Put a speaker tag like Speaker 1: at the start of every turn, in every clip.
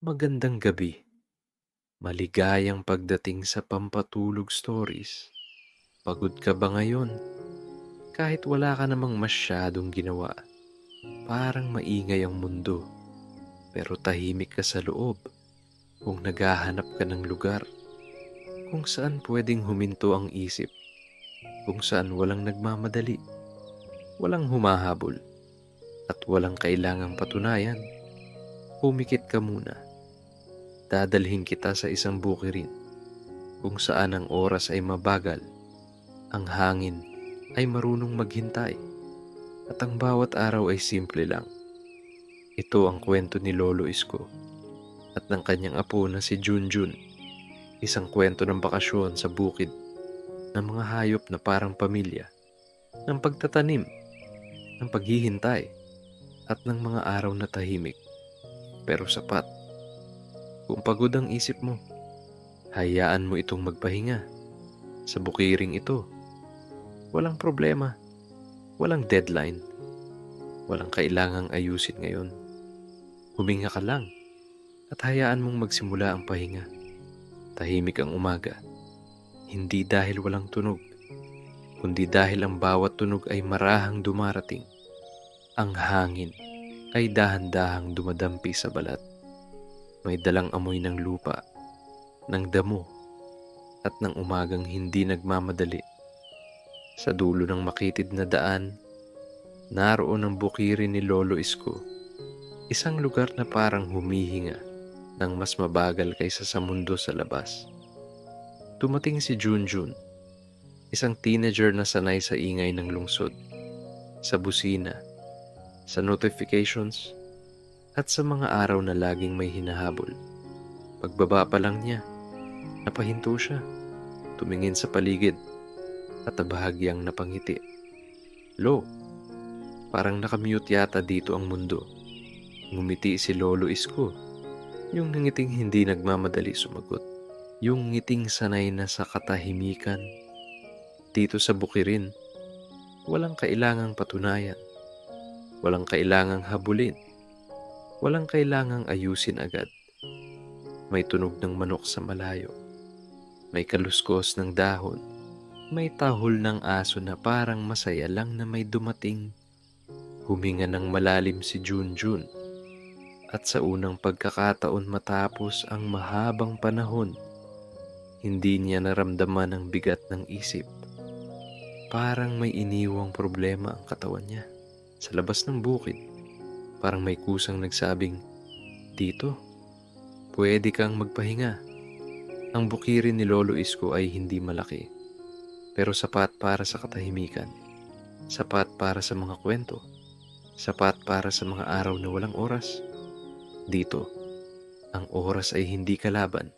Speaker 1: Magandang gabi. Maligayang pagdating sa Pampatulog Stories. Pagod ka ba ngayon? Kahit wala ka namang masyadong ginawa, parang maingay ang mundo. Pero tahimik ka sa loob kung naghahanap ka ng lugar kung saan pwedeng huminto ang isip, kung saan walang nagmamadali, walang humahabol, at walang kailangang patunayan. Pumikit ka muna. Dadalhin kita sa isang bukirin kung saan ang oras ay mabagal, ang hangin ay marunong maghintay, at ang bawat araw ay simple lang. Ito ang kwento ni Lolo Isko at ng kanyang apo na si Junjun, isang kwento ng bakasyon sa bukid ng mga hayop na parang pamilya, ng pagtatanim, ng paghihintay, at ng mga araw na tahimik pero sapat. Kung pagod ang isip mo, hayaan mo itong magpahinga. Sa bukiring ito, walang problema, walang deadline, walang kailangang ayusin ngayon. Huminga ka lang at hayaan mong magsimula ang pahinga. Tahimik ang umaga, hindi dahil walang tunog, kundi dahil ang bawat tunog ay marahang dumarating. Ang hangin ay dahan-dahang dumadampi sa balat. May dalang amoy ng lupa, ng damo, at ng umagang hindi nagmamadali. Sa dulo ng makitid na daan, naroon ang bukirin ni Lolo Isko, isang lugar na parang humihinga ng mas mabagal kaysa sa mundo sa labas. Dumating si Junjun, isang teenager na sanay sa ingay ng lungsod, sa busina, sa notifications, at sa mga araw na laging may hinahabol. Pagbaba pa lang niya, napahinto siya, tumingin sa paligid, at bahagyang napangiti. Lo, parang nakamute yata dito ang mundo. Ngumiti si Lolo Isko, yung nangiting hindi nagmamadali sumagot. Yung ngiting sanay na sa katahimikan. Dito sa bukirin, walang kailangang patunayan, walang kailangang habulin, walang kailangang ayusin agad. May tunog ng manok sa malayo, may kaluskos ng dahon, may tahol ng aso na parang masaya lang na may dumating. Huminga ng malalim si Junjun, at sa unang pagkakataon matapos ang mahabang panahon, hindi niya naramdaman ang bigat ng isip. Parang may iniwang problema ang katawan niya. Sa labas ng bukid, parang may kusang nagsabing, "Dito, pwede kang magpahinga." Ang bukirin ni Lolo Isko ay hindi malaki, pero sapat para sa katahimikan. Sapat para sa mga kwento. Sapat para sa mga araw na walang oras. Dito, ang oras ay hindi kalaban.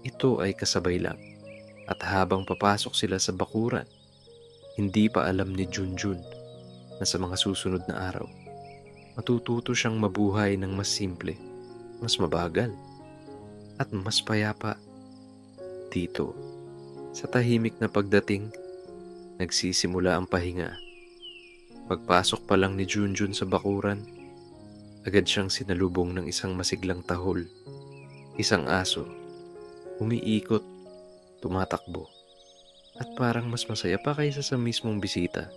Speaker 1: Ito ay kasabay lang. At habang papasok sila sa bakuran, hindi pa alam ni Junjun na sa mga susunod na araw, matututo siyang mabuhay ng mas simple, mas mabagal, at mas payapa. Dito, sa tahimik na pagdating, nagsisimula ang pahinga. Pagpasok pa lang ni Junjun sa bakuran, agad siyang sinalubong ng isang masiglang tahol, isang aso, umiikot, tumatakbo, at parang mas masaya pa kaysa sa mismong bisita.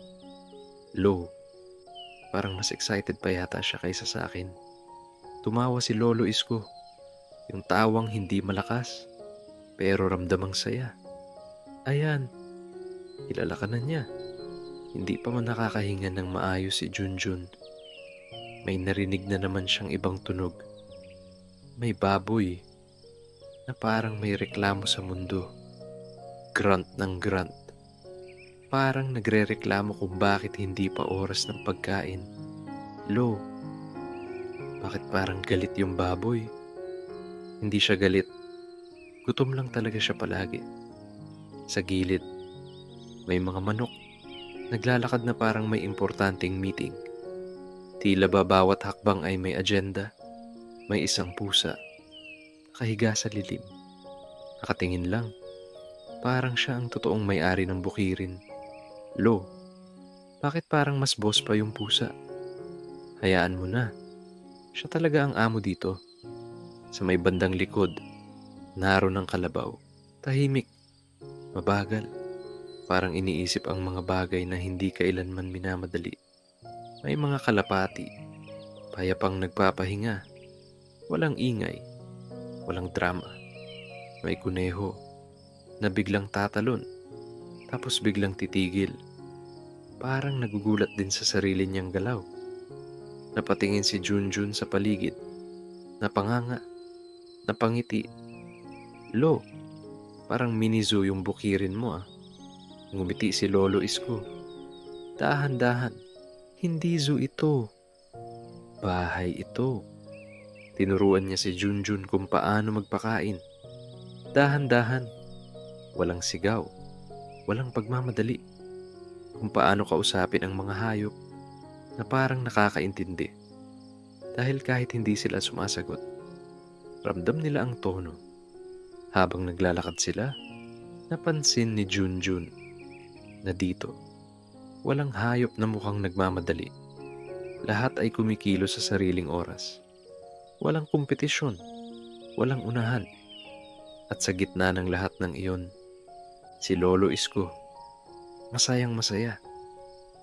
Speaker 1: Lo, parang mas excited pa yata siya kaysa sa akin. Tumawa si Lolo Isko, yung tawang hindi malakas, pero ramdamang saya. Ayan, kilala ka na niya. Hindi pa man nakakahinga ng maayos si Junjun. May narinig na naman siyang ibang tunog. May baboy na parang may reklamo sa mundo. Grunt ng grunt. Parang nagrereklamo kung bakit hindi pa oras ng pagkain. Lo, bakit parang galit yung baboy? Hindi siya galit. Gutom lang talaga siya palagi. Sa gilid, may mga manok. Naglalakad na parang may importanteng meeting. Tila ba bawat hakbang ay may agenda. May isang pusa, nakahiga sa lilim. Nakatingin lang. Parang siya ang totoong may-ari ng bukirin. Lo, bakit parang mas boss pa yung pusa? Hayaan mo na. Siya talaga ang amo dito. Sa may bandang likod, naroon ang kalabaw. Tahimik, mabagal, parang iniisip ang mga bagay na hindi kailanman minamadali. May mga kalapati, payapang nagpapahinga, walang ingay, walang drama. May kuneho na biglang tatalon, tapos biglang titigil. Parang nagugulat din sa sarili niyang galaw. Napatingin si Junjun sa paligid, napanganga, napangiti. Lo, parang mini zoo yung bukirin mo ah. Ngumiti si Lolo Isko. Dahan-dahan, hindi zoo ito. Bahay ito. Tinuruan niya si Junjun kung paano magpakain. Dahan-dahan, walang sigaw, walang pagmamadali. Kung paano kausapin ang mga hayop na parang nakakaintindi. Dahil kahit hindi sila sumasagot, ramdam nila ang tono. Habang naglalakad sila, napansin ni Junjun na dito, walang hayop na mukhang nagmamadali. Lahat ay kumikilos sa sariling oras. Walang kompetisyon, walang unahan. At sa gitna ng lahat ng iyon, si Lolo Isko, masayang masaya.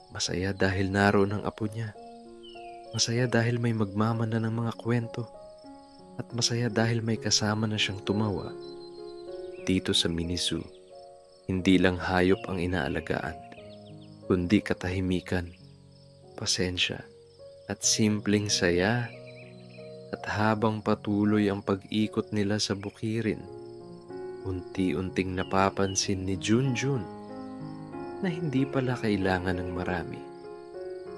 Speaker 1: Masaya dahil naroon ang apo niya. Masaya dahil may magmamana ng mga kwento. At masaya dahil may kasama na siyang tumawa. Dito sa mini zoo, hindi lang hayop ang inaalagaan, kundi katahimikan, pasensya, at simpleng saya. At habang patuloy ang pag-ikot nila sa bukirin, unti-unting napapansin ni Junjun na hindi pala kailangan ng marami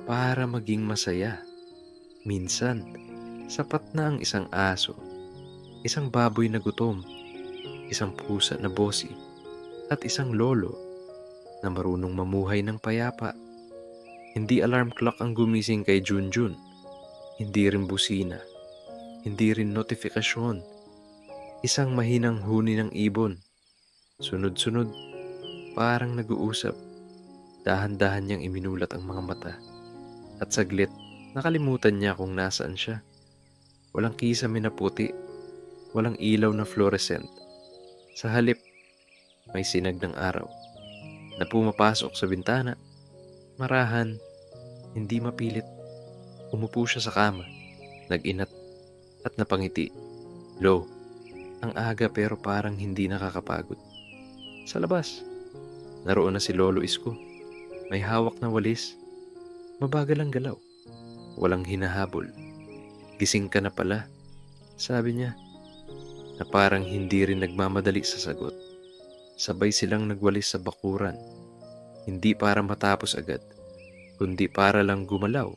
Speaker 1: para maging masaya. Minsan, sapat na ang isang aso, isang baboy na gutom, isang pusa na bosi, at isang lolo na marunong mamuhay ng payapa. Hindi alarm clock ang gumising kay Junjun, hindi rin busina, hindi rin notifikasyon. Isang mahinang huni ng ibon, sunod-sunod, parang nag-uusap. Dahan-dahan niyang iminulat ang mga mata. At saglit, nakalimutan niya kung nasaan siya. Walang kisame na puti, walang ilaw na fluorescent. Sa halip, may sinag ng araw na pumapasok sa bintana. Marahan, hindi mapilit. Umupo siya sa kama, nag-inat at napangiti. Lo, ang aga pero parang hindi nakakapagod. Sa labas, naroon na si Lolo Isko. May hawak na walis, mabagal ang galaw, walang hinahabol. Gising ka na pala, sabi niya, na parang hindi rin nagmamadali sa sagot. Sabay silang nagwalis sa bakuran, hindi para matapos agad, kundi para lang gumalaw.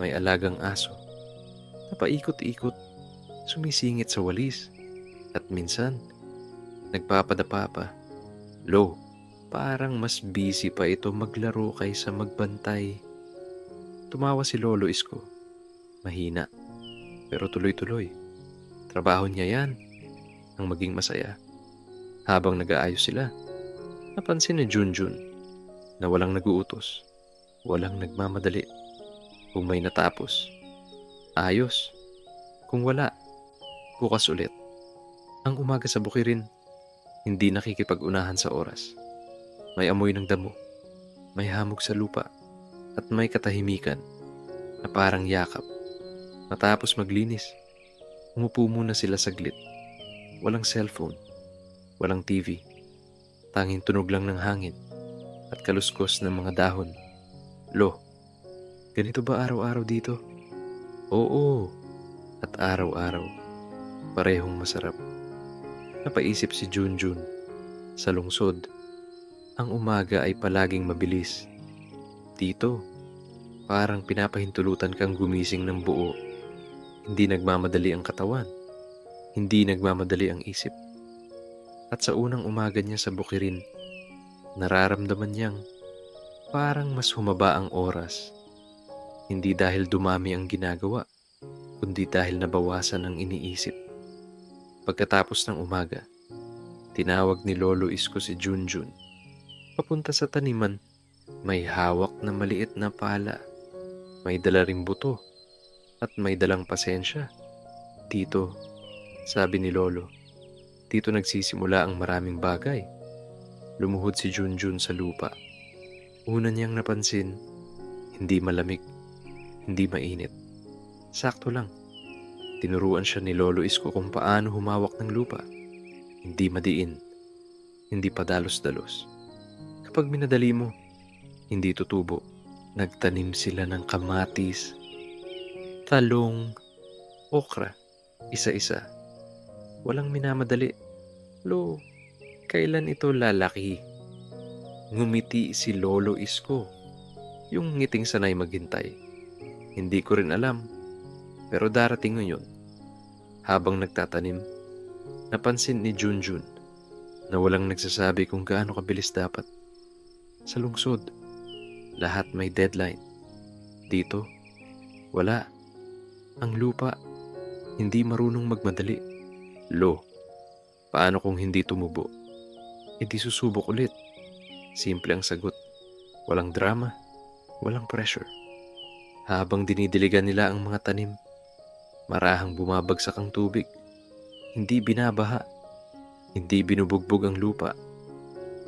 Speaker 1: May alagang aso, napaikot-ikot, sumisingit sa walis, at minsan, nagpapadapa pa. Lo, parang mas busy pa ito maglaro kaysa magbantay. Tumawa si Lolo Isko. Mahina, pero tuloy-tuloy. Trabaho niya yan, ang maging masaya. Habang nag-aayos sila, napansin ni Junjun na walang nag-uutos, walang nagmamadali. Kung may natapos, ayos. Kung wala, bukas ulit. Ang umaga sa bukirin, hindi nakikipag-unahan sa oras. May amoy ng damo, may hamog sa lupa, at may katahimikan na parang yakap. Matapos maglinis, umupo muna sila saglit. Walang cellphone, walang TV, tanging tunog lang ng hangin at kaluskos ng mga dahon. Lo, ganito ba araw-araw dito? Oo, at araw-araw, parehong masarap. Napaisip si Junjun. Sa lungsod, ang umaga ay palaging mabilis. Dito, parang pinapahintulutan kang gumising ng buo. Hindi nagmamadali ang katawan, hindi nagmamadali ang isip. At sa unang umaga niya sa bukirin, nararamdaman niyang parang mas humaba ang oras. Hindi dahil dumami ang ginagawa, kundi dahil nabawasan ang iniisip. Pagkatapos ng umaga, tinawag ni Lolo Isko si Junjun. Papunta sa taniman, may hawak na maliit na pala, may dala ring buto, at may dalang pasensya. Dito, sabi ni Lolo. Dito nagsisimula ang maraming bagay. Lumuhod si Junjun sa lupa. Una niyang napansin, hindi malamig, hindi mainit. Sakto lang. Tinuruan siya ni Lolo Isko kung paano humawak ng lupa. Hindi madiin, hindi padalos-dalos. Kapag minadali mo, hindi tutubo. Nagtanim sila ng kamatis, talong, okra, isa-isa. Walang minamadali. Lo, kailan ito lalaki? Ngumiti si Lolo Isko, yung ngiting sanay maghintay. Hindi ko rin alam, pero darating ngayon. Habang nagtatanim, napansin ni Junjun na walang nagsasabi kung gaano kabilis dapat. Sa lungsod, lahat may deadline. Dito, wala. Ang lupa, hindi marunong magmadali. Lo, paano kung hindi tumubo? E di susubok ulit. Simple ang sagot. Walang drama, walang pressure. Habang dinidiligan nila ang mga tanim, marahang bumabagsak ang tubig. Hindi binabaha, hindi binubugbog ang lupa.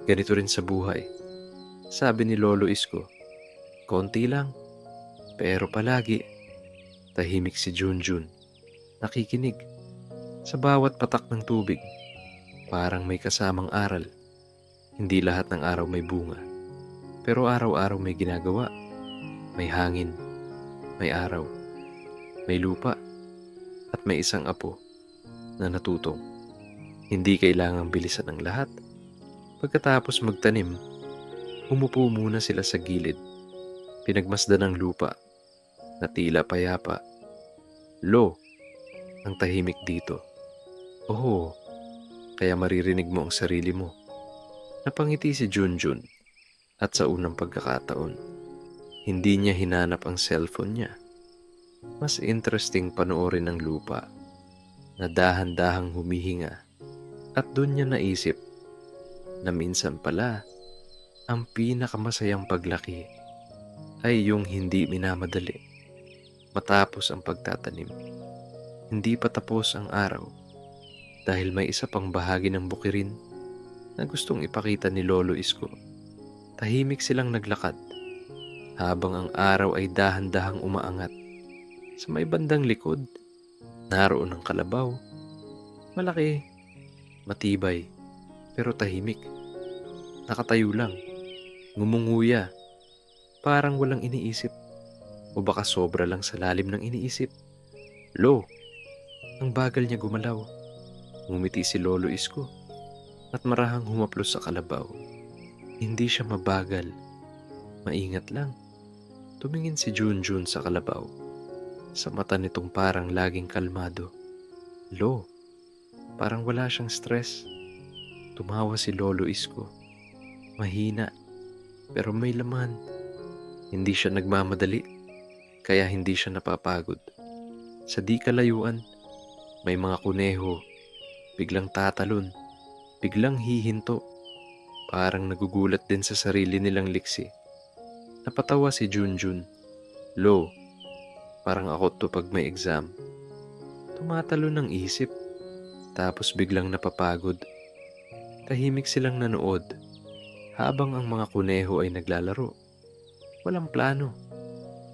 Speaker 1: Ganito rin sa buhay. Sabi ni Lolo Isko, konti lang, pero palagi. Tahimik si Junjun, nakikinig. Sa bawat patak ng tubig, parang may kasamang aral. Hindi lahat ng araw may bunga, pero araw-araw may ginagawa. May hangin, may araw, may lupa, at may isang apo na natutong. Hindi kailangang bilisan ang lahat. Pagkatapos magtanim, umupo muna sila sa gilid. Pinagmasdan ang lupa na tila payapa. Lo, ang tahimik dito. Oo, kaya maririnig mo ang sarili mo. Napangiti si Junjun at sa unang pagkakataon, hindi niya hinanap ang cellphone niya. Mas interesting panoorin ang lupa na dahan-dahang humihinga at doon niya naisip na minsan pala ang pinakamasayang paglaki ay yung hindi minamadali. Matapos ang pagtatanim, hindi pa tapos ang araw dahil may isa pang bahagi ng bukirin na gustong ipakita ni Lolo Isko. Tahimik silang naglakad habang ang araw ay dahan-dahang umaangat. Sa may bandang likod, naroon ang kalabaw. Malaki, matibay, pero tahimik. Nakatayo lang, ngumunguya, parang walang iniisip. O baka sobra lang sa lalim ng iniisip. Lo, ang bagal niya gumalaw. Ngumiti si Lolo Isko at marahang humaplos sa kalabaw. Hindi siya mabagal, maingat lang. Tumingin si Junjun sa kalabaw. Sa mata nitong parang laging kalmado. Lo, parang wala siyang stress. Tumawa si Lolo Isko. Mahina, pero may laman. Hindi siya nagmamadali, kaya hindi siya napapagod. Sa di kalayuan, may mga kuneho, biglang tatalon, biglang hihinto, parang nagugulat din sa sarili nilang liksi. Napatawa si Junjun. Lo, parang ako to pag may exam. Tumatalo ng isip, tapos biglang napapagod. Tahimik silang nanood, habang ang mga kuneho ay naglalaro. Walang plano,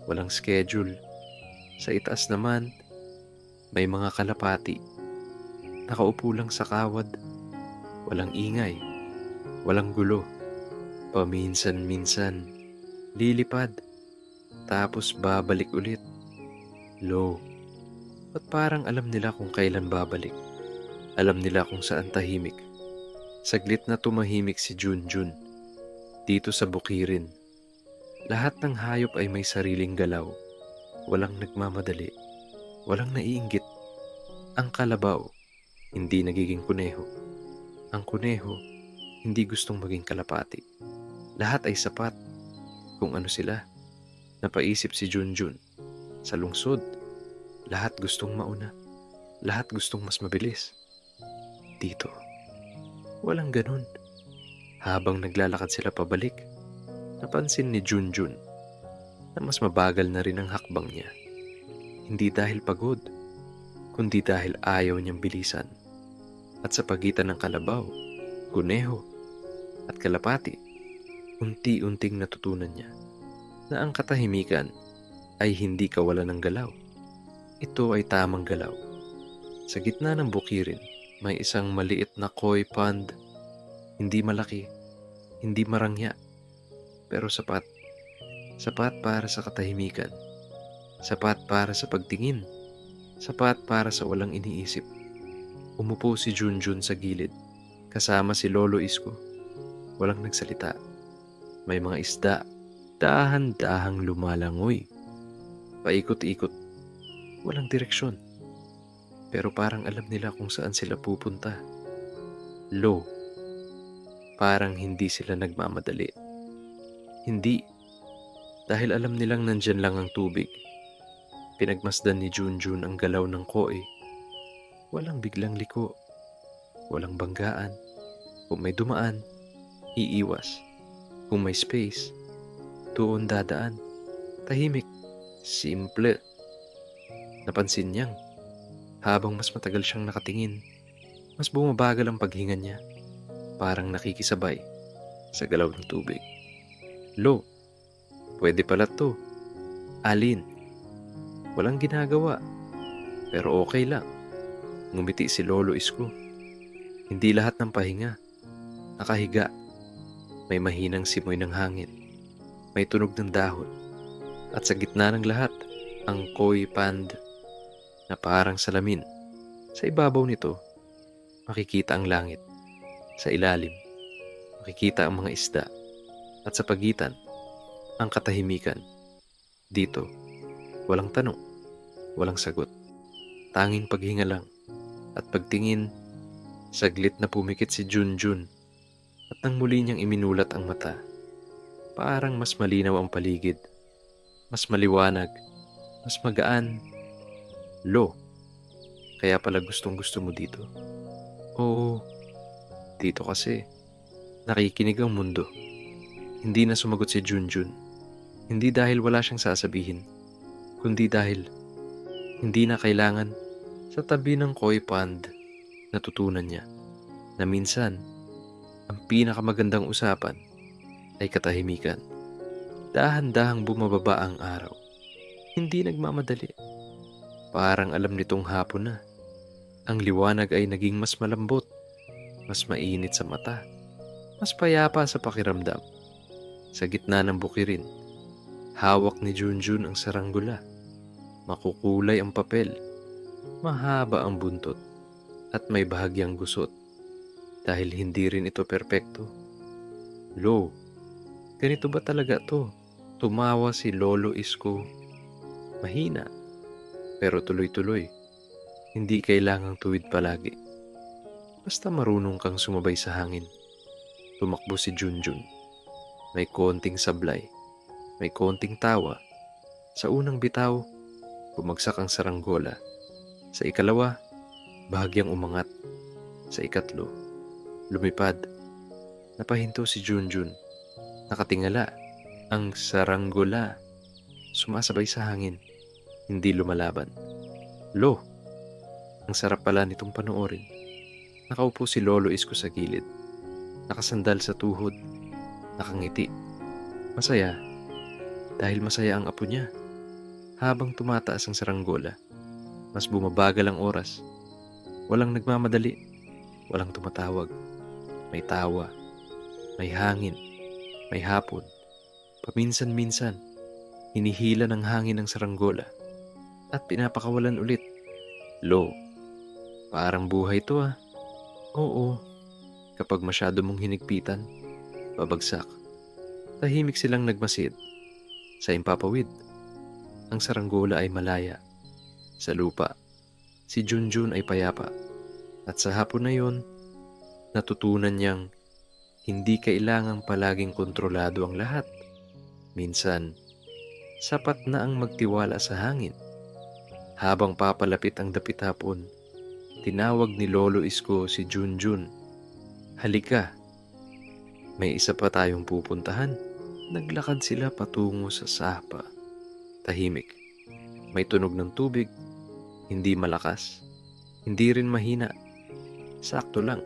Speaker 1: walang schedule. Sa itaas naman, may mga kalapati. Nakaupo lang sa kawad. Walang ingay, walang gulo. Paminsan-minsan, lilipad, tapos babalik ulit. Lo, ba't parang alam nila kung kailan babalik? Alam nila kung saan tahimik. Saglit na tumahimik si Junjun. Dito sa bukirin, lahat ng hayop ay may sariling galaw. Walang nagmamadali, walang naiinggit. Ang kalabaw, hindi nagiging kuneho. Ang kuneho, hindi gustong maging kalapati. Lahat ay sapat. Kung ano sila, napaisip si Junjun. Sa lungsod, lahat gustong mauna. Lahat gustong mas mabilis. Dito, walang ganun. Habang naglalakad sila pabalik, napansin ni Junjun na mas mabagal na rin ang hakbang niya. Hindi dahil pagod, kundi dahil ayaw niyang bilisan. At sa pagitan ng kalabaw, kuneho, at kalapati, unti-unting natutunan niya na ang katahimikan ay hindi kawalan ng galaw. Ito ay tamang galaw. Sa gitna ng bukirin, may isang maliit na koi pond, hindi malaki, hindi marangya, pero sapat. Sapat para sa katahimikan. Sapat para sa pagtingin. Sapat para sa walang iniisip. Umupo si Junjun sa gilid, kasama si Lolo Isko. Walang nagsalita. May mga isda, dahan-dahang lumalangoy. Paikot-ikot. Walang direksyon. Pero parang alam nila kung saan sila pupunta. Lo. Parang hindi sila nagmamadali. Hindi. Dahil alam nilang nandyan lang ang tubig. Pinagmasdan ni Junjun ang galaw ng koi. Walang biglang liko. Walang banggaan. Kung may dumaan, iiwas. Kung may space, doon dadaan. Tahimik. Simple. Napansin niyang, habang mas matagal siyang nakatingin, mas bumabagal ang paghinga niya. Parang nakikisabay sa galaw ng tubig. Lo, pwede pala to. Alin? Walang ginagawa. Pero okay lang. Ngumiti si Lolo Isko. Hindi lahat ng pahinga. Nakahiga. May mahinang simoy ng hangin. May tunog ng dahon. At sa gitna ng lahat, ang koi pond na parang salamin. Sa ibabaw nito, makikita ang langit. Sa ilalim, makikita ang mga isda. At sa pagitan, ang katahimikan. Dito, walang tanong, walang sagot. Tanging paghinga lang. At pagtingin, saglit na pumikit si Junjun. At nang muli niyang iminulat ang mata, parang mas malinaw ang paligid. Mas maliwanag, mas magaan. Lo, kaya pala gustong-gusto mo dito. Oo, dito kasi, nakikinig ang mundo. Hindi na sumagot si Junjun. Hindi dahil wala siyang sasabihin, kundi dahil hindi na kailangan. Sa tabi ng koi pond, natutunan niya na minsan, ang pinakamagandang usapan ay katahimikan. Dahan-dahang bumababa ang araw. Hindi nagmamadali. Parang alam nitong hapon na. Ang liwanag ay naging mas malambot, mas mainit sa mata, mas payapa sa pakiramdam. Sa gitna ng bukirin, hawak ni Junjun ang saranggula. Makukulay ang papel, mahaba ang buntot, at may bahagyang gusot. Dahil hindi rin ito perpekto. Lo, ganito ba talaga to? Tumawa si Lolo Isko. Mahina, pero tuloy-tuloy. Hindi kailangang tuwid palagi. Basta marunong kang sumabay sa hangin. Tumakbo si Junjun. May konting sablay. May konting tawa. Sa unang bitaw, bumagsak ang saranggola. Sa ikalawa, bahagyang umangat. Sa ikatlo, lumipad. Napahinto si Junjun. Nakatingala. Ang saranggola. Sumasabay sa hangin. Hindi lumalaban. Lo! Ang sarap pala nitong panoorin. Nakaupo si Lolo Isko sa gilid. Nakasandal sa tuhod. Nakangiti. Masaya. Dahil masaya ang apo niya. Habang tumataas ang saranggola, mas bumabagal ang oras. Walang nagmamadali. Walang tumatawag. May tawa. May hangin. May hapon. Paminsan-minsan, hinihila ng hangin ang saranggola at pinapakawalan ulit. Lo, parang buhay to ah. Oo, kapag masyado mong hinigpitan, babagsak. Tahimik silang nagmasid. Sa impapawid, ang saranggola ay malaya. Sa lupa, si Junjun ay payapa. At sa hapon na yon, natutunan niyang hindi kailangang palaging kontrolado ang lahat. Minsan, sapat na ang magtiwala sa hangin. Habang papalapit ang dapit hapon, tinawag ni Lolo Isko si Junjun. Halika, may isa pa tayong pupuntahan. Naglakad sila patungo sa sapa. Tahimik. May tunog ng tubig, hindi malakas, Hindi rin mahina, sakto lang.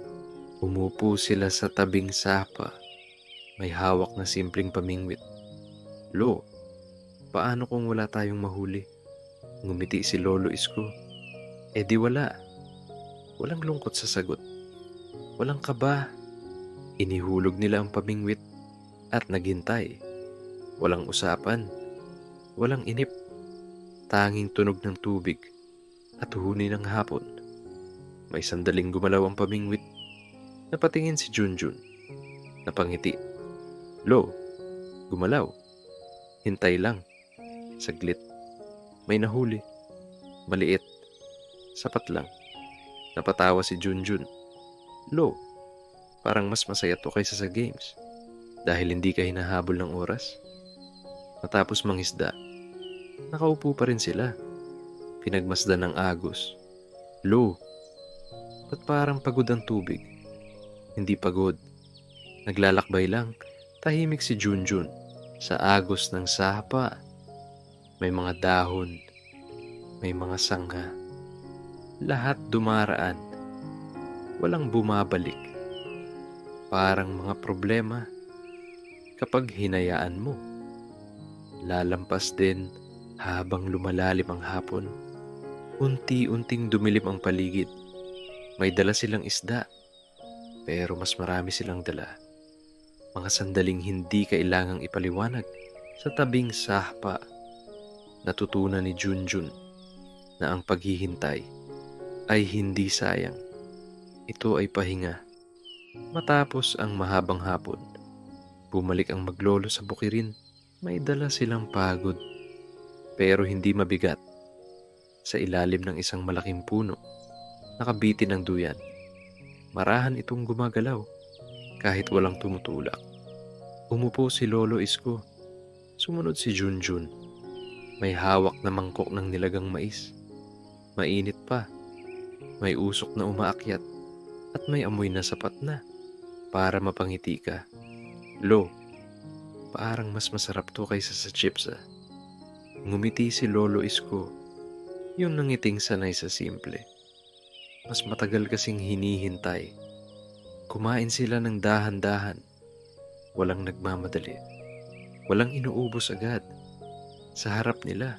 Speaker 1: Umupo sila sa tabing sapa, may hawak na simpleng pamingwit. Lo, paano kung wala tayong mahuli? Ngumiti si Lolo Isko. Eh di wala. Walang lungkot sa sagot. Walang kaba. Inihulog nila ang pamingwit at naghintay. Walang usapan. Walang inip. Tanging tunog ng tubig at huni ng hapon. May sandaling gumalaw ang pamingwit. Napatingin si Junjun. Napangiti. Lo, gumalaw. Hintay lang. Saglit. May nahuli. Maliit. Sapat lang. Napatawa si Junjun. Lo, parang mas masaya to kaysa sa games. Dahil hindi ka hinahabol ng oras. Matapos mangisda, nakaupo pa rin sila. Pinagmasdan ng agos. Lo, ba't parang pagod ang tubig? Hindi pagod. Naglalakbay lang. Tahimik si Junjun sa agos ng sapa. May mga dahon. May mga sangha. Lahat dumaraan. Walang bumabalik. Parang mga problema. Kapag hinayaan mo, lalampas din habang lumalalim ang hapon. Unti-unting dumilim ang paligid. May dala silang isda, pero mas marami silang dala. Mga sandaling hindi kailangang ipaliwanag. Sa tabing sahpa, natutunan ni Junjun na ang paghihintay ay hindi sayang. Ito ay pahinga. Matapos ang mahabang hapon, bumalik ang maglolo sa bukirin. May dala silang pagod, pero hindi mabigat. Sa ilalim ng isang malaking puno, nakabitin ang duyan. Marahan itong gumagalaw, kahit walang tumutulak. Umupo si Lolo Isko. Sumunod si Junjun. May hawak na mangkok ng nilagang mais. Mainit pa. May usok na umaakyat. At may amoy na sapat na para mapangiti ka. Lo, parang mas masarap to kaysa sa chips ah. Ngumiti si Lolo Isko. Yung nangiting sanay sa simple. Mas matagal kasing hinihintay. Kumain sila ng dahan-dahan. Walang nagmamadali. Walang inuubos agad. Sa harap nila,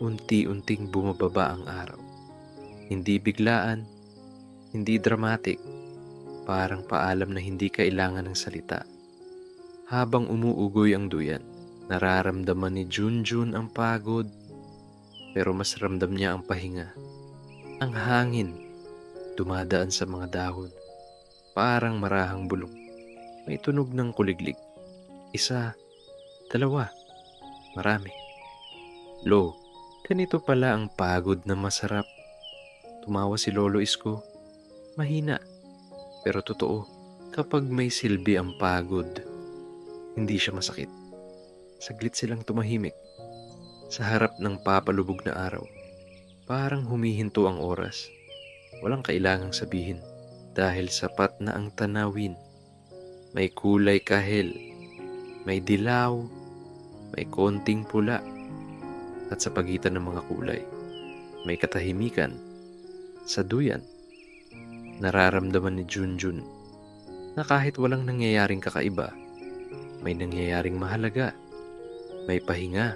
Speaker 1: unti-unting bumababa ang araw. Hindi biglaan, hindi dramatic, parang paalam na hindi kailangan ng salita. Habang umuugoy ang duyan, nararamdaman ni Junjun ang pagod, pero mas ramdam niya ang pahinga. Ang hangin, dumadaan sa mga dahon, parang marahang bulong. May tunog ng kuliglig. Isa, dalawa, marami. Lo, ganito pala ang pagod na masarap. Tumawa si Lolo Isko. Mahina, pero totoo. Kapag may silbi ang pagod, hindi siya masakit. Saglit silang tumahimik sa harap ng papalubog na araw. Parang humihinto ang oras. Walang kailangang sabihin dahil sapat na ang tanawin. May kulay kahel, may dilaw, may konting pula, at sa pagitan ng mga kulay, may katahimikan. Sa duyan, nararamdaman ni Junjun na kahit walang nangyayaring kakaiba, may nangyayaring mahalaga, may pahinga,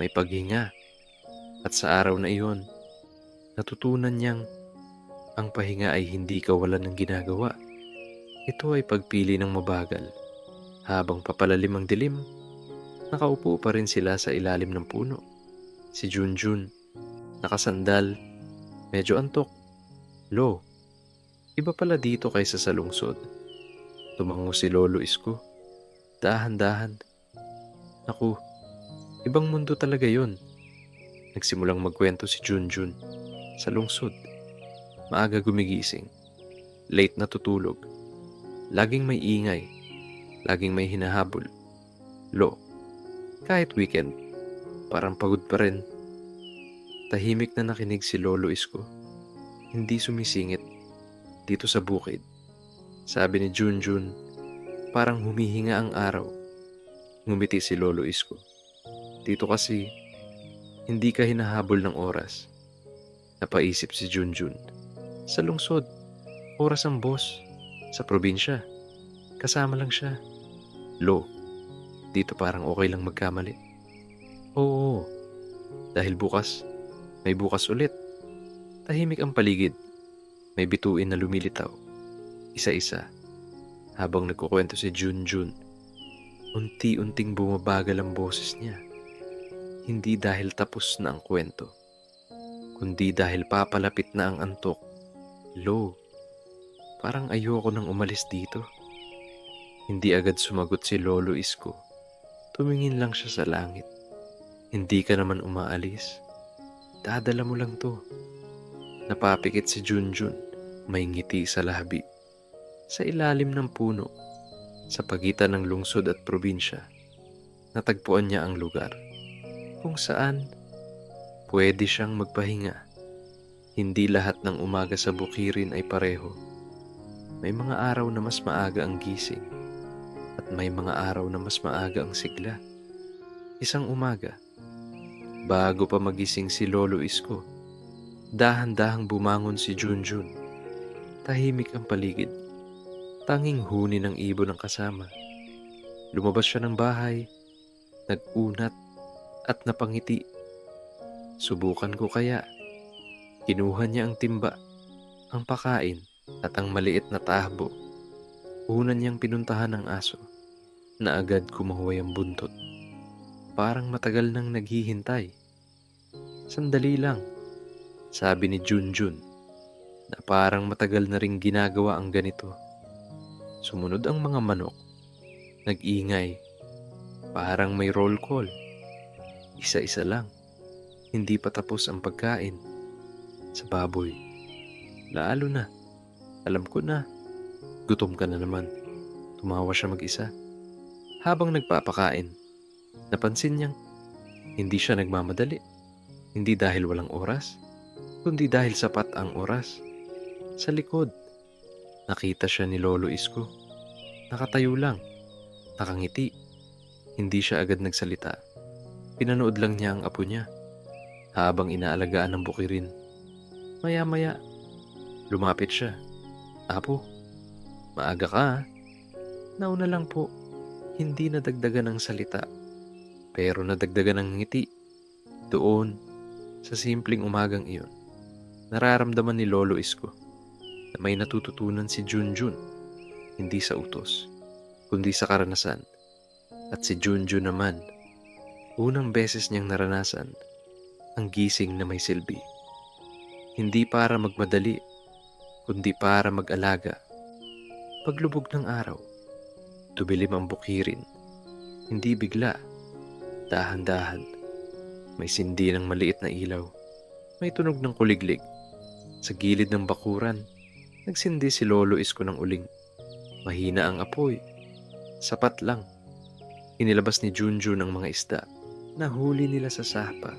Speaker 1: may paghinga. At sa araw na iyon, natutunan niyang ang pahinga ay hindi kawalan ng ginagawa. Ito ay pagpili ng mabagal. Habang papalalim ang dilim, nakaupo pa rin sila sa ilalim ng puno. Si Junjun, nakasandal, medyo antok. Lo, iba pala dito kaysa sa lungsod. Tumango si Lolo Isko. Dahan-dahan. Naku, ibang mundo talaga yon. Nagsimulang magkwento si Junjun. Sa lungsod, maaga gumigising, late natutulog. Laging may ingay, laging may hinahabol. Lo, kahit weekend, parang pagod pa rin. Tahimik na nakinig si Lolo Isko. Hindi sumisingit. Dito sa bukid, sabi ni Junjun, parang humihinga ang araw. Ngumiti si Lolo Isko. Dito kasi, hindi ka hinahabol ng oras. Napaisip si Junjun. Sa lungsod, oras ang boss. Sa probinsya, kasama lang siya. Lo, dito parang okay lang magkamali. Oo, dahil may bukas ulit. Tahimik ang paligid. May bituin na lumilitaw. Isa-isa. Habang nagkukwento si Junjun, unti-unting bumabagal ang boses niya. Hindi dahil tapos na ang kwento, kundi dahil papalapit na ang antok. Lo, parang ayoko nang umalis dito. Hindi agad sumagot si Lolo Isko. Tumingin lang siya sa langit. Hindi ka naman umaalis. Dadala mo lang to. Napapikit si Junjun. May ngiti sa labi. Sa ilalim ng puno, sa pagitan ng lungsod at probinsya, natagpuan niya ang lugar kung saan pwede siyang magpahinga. Hindi lahat ng umaga sa bukirin ay pareho. May mga araw na mas maaga ang gising at may mga araw na mas maaga ang sigla. Isang umaga, bago pa magising si Lolo Isko, dahan-dahang bumangon si Junjun. Tahimik ang paligid. Tanging huni ng ibon ang kasama. Lumabas siya ng bahay, nag-unat at napangiti. Subukan ko kaya. Kinuha niya ang timba, ang pakain at ang maliit na tahbo. Una niyang pinuntahan ang aso na agad kumuhuway ang buntot. Parang matagal nang naghihintay. Sandali lang, sabi ni Junjun, na parang matagal na ring ginagawa ang ganito. Sumunod ang mga manok. Nag-ingay. Parang may roll call. Isa-isa lang. Hindi pa tapos ang pagkain. Sa baboy. Lalo na. Alam ko na. Gutom ka na naman. Tumawa siya mag-isa. Habang nagpapakain, napansin niyang hindi siya nagmamadali. Hindi dahil walang oras, kundi dahil sapat ang oras. Sa likod, nakita siya ni Lolo Isko. Nakatayo lang, nakangiti. Hindi siya agad nagsalita. Pinanood lang niya ang apo niya habang inaalagaan ng bukirin. Maya-maya, lumapit siya. Apo, maaga ka ha? Nauna lang po. Hindi nadagdagan ng salita, pero nadagdagan ng ngiti. Doon, sa simpleng umagang iyon, nararamdaman ni Lolo Isko na may natututunan si Junjun, hindi sa utos, kundi sa karanasan. At si Junjun naman, unang beses niyang naranasan ang gising na may silbi. Hindi para magmadali, kundi para mag-alaga. Paglubog ng araw, tubilim ang bukirin. Hindi bigla, dahan-dahan. May sindi ng maliit na ilaw. May tunog ng kuliglig. Sa gilid ng bakuran, nagsindi si Lolo Isko ng uling. Mahina ang apoy. Sapat lang. Inilabas ni Junjun ang mga isda. Nahuli nila sa sapa.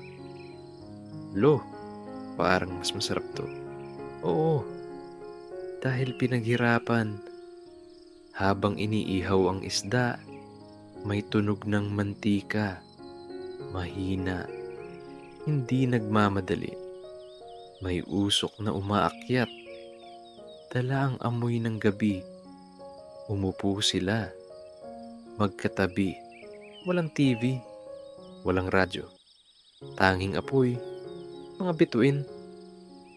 Speaker 1: Lo, parang mas masarap to. Oo, dahil pinaghirapan. Habang iniihaw ang isda, may tunog ng mantika. Mahina. Hindi nagmamadali. May usok na umaakyat. Dala ang amoy ng gabi. Umupo sila. Magkatabi. Walang TV. Walang radyo. Tanging apoy. Mga bituin.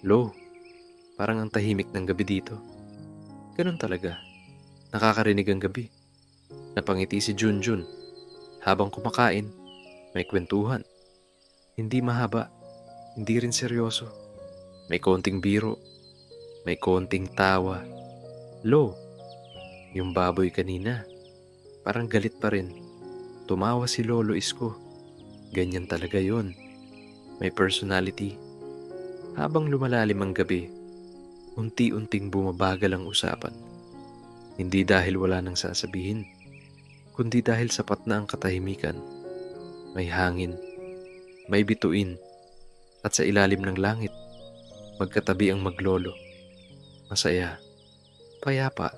Speaker 1: Lo, parang ang tahimik ng gabi dito. Ganun talaga. Nakakarinig ang gabi. Napangiti si Junjun. Habang kumakain, may kwentuhan. Hindi mahaba, hindi rin seryoso. May konting biro, may konting tawa. Lo, yung baboy kanina, parang galit pa rin. Tumawa si Lolo Isko. Ganyan talaga yon. May personality. Habang lumalalim ang gabi, unti-unting bumabagal ang usapan. Hindi dahil wala nang sasabihin, kundi dahil sapat na ang katahimikan. May hangin, may bituin, at sa ilalim ng langit, magkatabi ang maglolo. Masaya, payapa.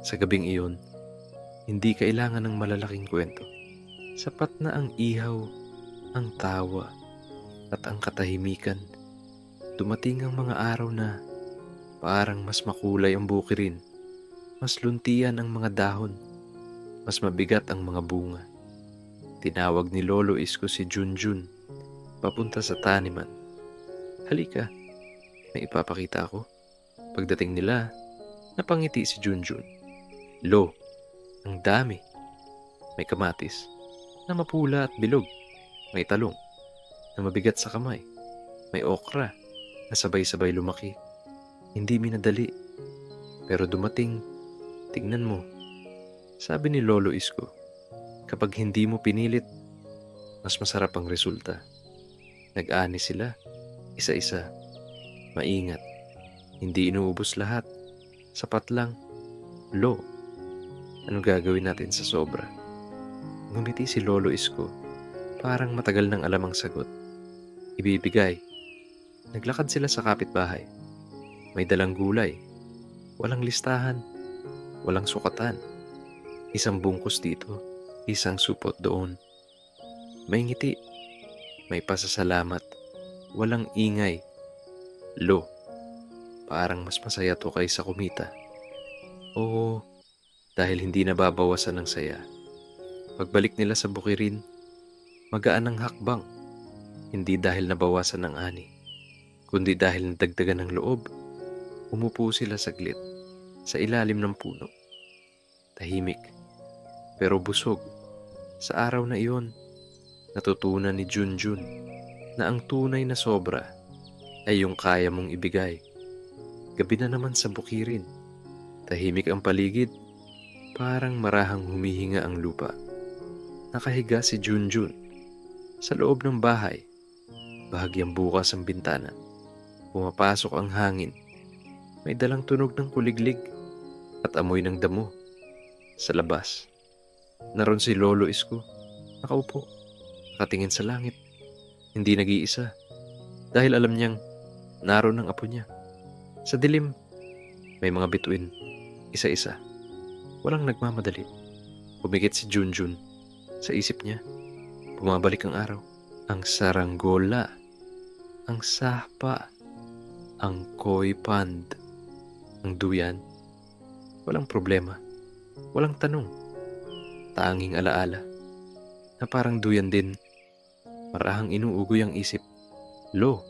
Speaker 1: Sa gabing iyon, hindi kailangan ng malalaking kwento. Sapat na ang ihaw, ang tawa, at ang katahimikan. Dumating ang mga araw na parang mas makulay ang bukirin, mas luntian ang mga dahon, mas mabigat ang mga bunga. Tinawag ni Lolo Isko si Junjun papunta sa taniman. Halika, may ipapakita ako. Pagdating nila, napangiti si Junjun. Lo, ang dami. May kamatis na mapula at bilog. May talong na mabigat sa kamay. May okra na sabay-sabay lumaki. Hindi minadali. Pero dumating, tignan mo. Sabi ni Lolo Isko, kapag hindi mo pinilit, mas masarap ang resulta. Nag-ani sila, isa-isa. Maingat. Hindi inuubos lahat. Sapat lang. Lo, ano gagawin natin sa sobra? Ngumiti si Lolo Isko. Parang matagal nang alam ang sagot. Ibibigay. Naglakad sila sa kapitbahay. May dalang gulay. Walang listahan. Walang sukatan. Isang bungkus dito. Isang supot doon. May ngiti. May pasasalamat. Walang ingay. Lo, parang mas masaya to kaysa kumita. Oo, dahil hindi nababawasan ng saya. Pagbalik nila sa bukirin, magaan ang hakbang. Hindi dahil nabawasan ng ani, kundi dahil nadagdagan ng loob. Umupo sila saglit sa ilalim ng puno. Tahimik, pero busog. Sa araw na iyon, natutunan ni Junjun na ang tunay na sobra ay yung kaya mong ibigay. Gabi na naman sa bukirin. Tahimik ang paligid, parang marahang humihinga ang lupa. Nakahiga si Junjun sa loob ng bahay. Bahagyang bukas ang bintana. Pumapasok ang hangin. May dalang tunog ng kuliglig at amoy ng damo. Sa labas, naroon si Lolo Isko, nakaupo, nakatingin sa langit. Hindi nag-iisa dahil alam niyang naroon ang apo niya. Sa dilim, may mga bituin, isa-isa. Walang nagmamadali. Pumikit si Junjun. Sa isip niya, bumabalik ang araw. Ang saranggola, ang sapa, ang koi pond, ang duyan. Walang problema, walang tanong. Tanging alaala na parang duyan din. Marahang inuugoy ang isip. Lo,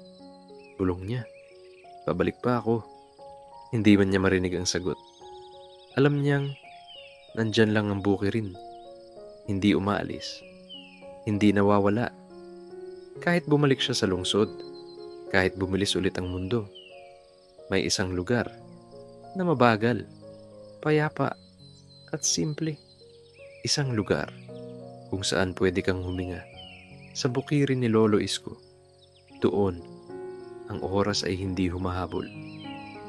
Speaker 1: bulong niya. Babalik pa ako. Hindi man niya marinig ang sagot. Alam niyang nandyan lang ang bukirin. Hindi umaalis. Hindi nawawala. Kahit bumalik siya sa lungsod, kahit bumilis ulit ang mundo, may isang lugar na mabagal, payapa, at simple. Isang lugar kung saan pwede kang huminga. Sa bukirin ni Lolo Isko. Doon, ang oras ay hindi humahabol.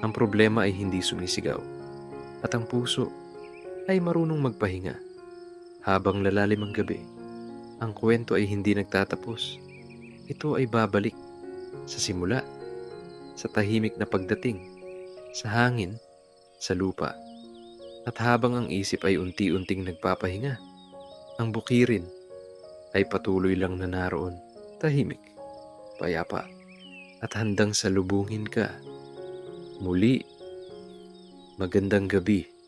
Speaker 1: Ang problema ay hindi sumisigaw. At ang puso ay marunong magpahinga. Habang lalalim ang gabi, ang kwento ay hindi nagtatapos. Ito ay babalik sa simula, sa tahimik na pagdating, sa hangin, sa lupa. At habang ang isip ay unti-unting nagpapahinga, ang bukirin ay patuloy lang na naroon, tahimik, payapa, at handang salubungin ka. Muli, magandang gabi.